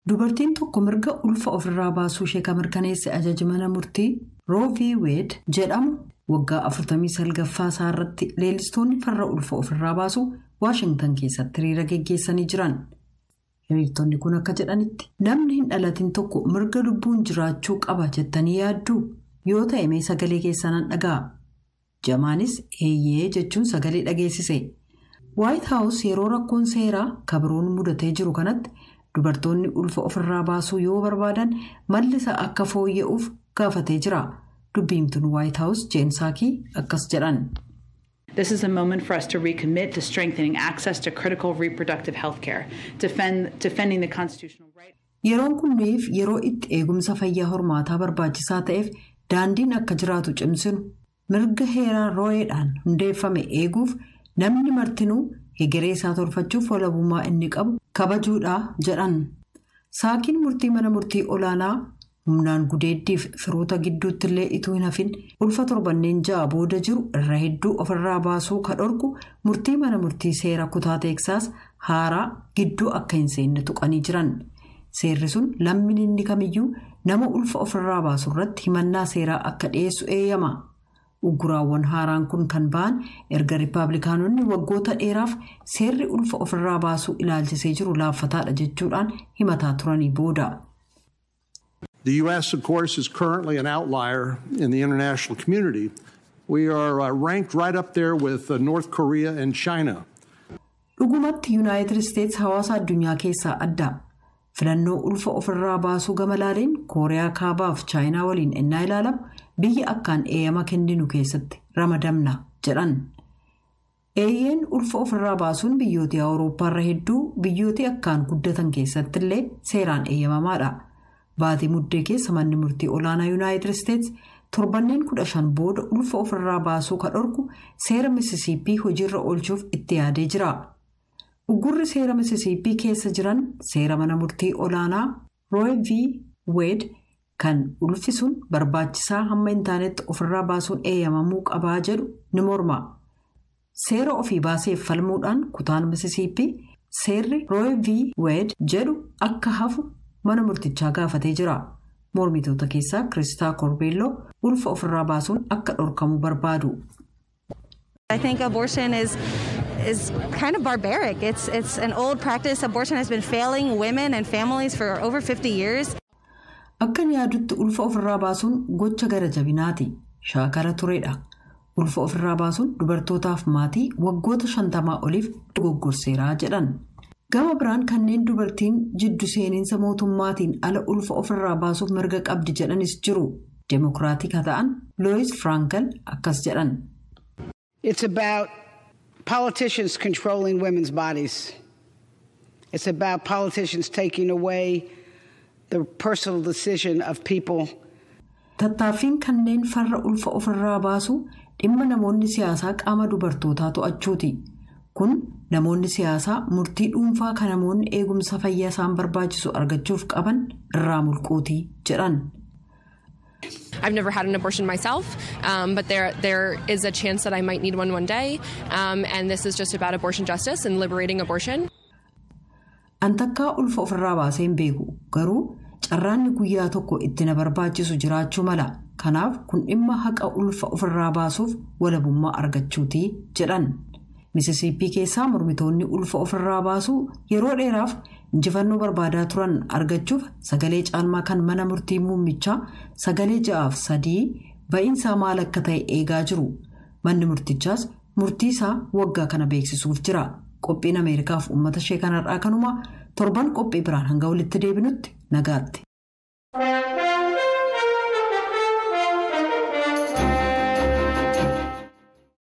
Dubartiin tokko mirga ulfa ofirraa baasuu ishee kan mirkaneesse ajaji mana murtii Roe v. Wade jedhamu waggaa 49ffaa isaa irratti leellistoonni farra ulfa ofirraa baasuu Waashingtan keessatti hiriira geggeessanii jiran. Hiriirtonni kun akka jedhanitti namni hin dhalatin tokko mirga lubbuun jiraachuu qaba jettanii yaaddu yoo ta'e mee sagalee keessan dhagaa. Jamaanis eeyyee jechuun sagalee dhageessise. White House yeroo rakkoon seeraa kabiroon mudatee jiru kanatti dubartoonni ulfa ofirraa baasuu yoo barbaadan mallisa akka fooyya'uuf gaafatee jira. Dubbiimtuun White House Jen Psaki akkas jedhan. This is a moment for us to recommit to strengthening access to critical reproductive health care, defending the constitutional right. Yeroon kunniif yeroo itti eegumsa fayyaa hormaataa barbaachisaa ta'eef daandiin akka jiraatu cimsinu mirga heeraa roo'eedhaan hundeeffame eeguuf namni martinuu hegeree isaa tolfachuuf walabummaa inni qabu kabajuudha jedhan. Saakiin murtii mana murtii olaanaa humnaan gudeeddiif firoota gidduutti illee ituu hin hafin ulfa torbanneen 6 booda jiru irra hedduu ofirraa baasuu kadhorku murtii mana murtii seera kutaa Teeksaas haaraa gidduu akka hin seenne tuqanii jiran. Seerri sun lammiin inni kamiyyuu nama ulfa ofirraa baasu irratti himannaa seeraa akka dhiyeessu eeyyama. Ugguraawwan haaraan kun kan ba'an erga Rippaabilikaanonni waggoota dheeraaf seerri ulfa ofirraa baasuu ilaalchisee jiru laaffataadha jechuudhaan himataa turanii booda. The U.S., of course, is currently an outlier in the international community. We are ranked right up there with North Korea and China. Dhugumatti United States hawaasa addunyaa keessaa adda. Filannoo ulfa ofirraa baasuu gamalaaleen Kooriyaa Kaabaaf Chaayinaa waliin ennaa ilaalamu biyya akkaan eeyyama kenninu keessatti ramadamna jedhan. Eeyyeen ulfa ofirraa baasuun biyyoota Awurooppaarra hedduu biyyoota akkaan guddatan keessatti illee seeraan eeyyamamaadha. Baatii muddee keessa manni murtii olaanaa United States torbanneen 15 booda ulfa ofirraa baasuu kadhorku seera Mississippi hojiirra oolchuuf itti yaadee jira. Uggurri seera Mississippi keessa jiran seera mana murtii olaanaa Roe v. Wade kan ulfi sun barbaachisaa hamma hin taanetti ofirraa baasuun eeyyamamuu qabaa jedhu ni morma. Seera ofii baaseef falmuudhaan kutaan Mississippi seerri Roe v. Wade jedhu akka hafu mana murtichaa gaafatee jira. Mormitoota keessaa Kristaa Korbeelloo ulfa ofirraa baasuun akka dhorkamu barbaadu. I think abortion is kind of barbaric. It's an old practice. Abortion has been failing women and families for over 50 years. Akkan yaadutti ulfa ofirraa baasuun gocha gara jabinaati. Shaakala tureedha. Ulfa ofirraa baasuun dubartootaaf maatii waggoota 50 oliif dogoggorseeraa jedhan. Gama biraan kanneen dubartiin jiddu seeninsa mootummaatiin ala ulfa ofirraa baasuuf mirga qabdi jedhanis jiru. Demokiraatik ta'an Lois Frankel akkas jedhan. It's about politicians controlling women's bodies. It's about politicians taking away the personal decision of people. Tattaaffiin kanneen farra ulfa ofirraa baasu dhimma namoonni siyaasaa qaama dubartootaa to'achuuti. Kun namoonni siyaasaa murtii dhuunfaa kan namoonni eegumsa fayyaa isaan barbaachisu argachuuf qaban irraa mulquuti jedhan. I've never had an abortion myself, but there is a chance that I might need one day, and this is just about abortion justice and liberating abortion. Antakkaa ulfa ofirraa baaseen beeku garuu carraanni guyyaa tokko itti na barbaachisu jiraachuu mala. Kanaaf kun dhimma haqa ulfa ofirraa baasuuf walabummaa argachuuti jedhan. Mississippi keessaa mormitoonni ulfa ofirraa baasuu yeroo dheeraaf injifannoo barbaadaa turan argachuuf sagalee caalmaa kan mana murtii muummichaa sagalee 6-3 ba'iinsaa maal akka ta'e eegaa jiru. Manni murtichaas murtii isaa waggaa kana beeksisuuf jira. Qophiin Ameerikaaf uummata ishee kanarraa kanuma torban qophii biraan hanga walitti deebinutti nagaatti.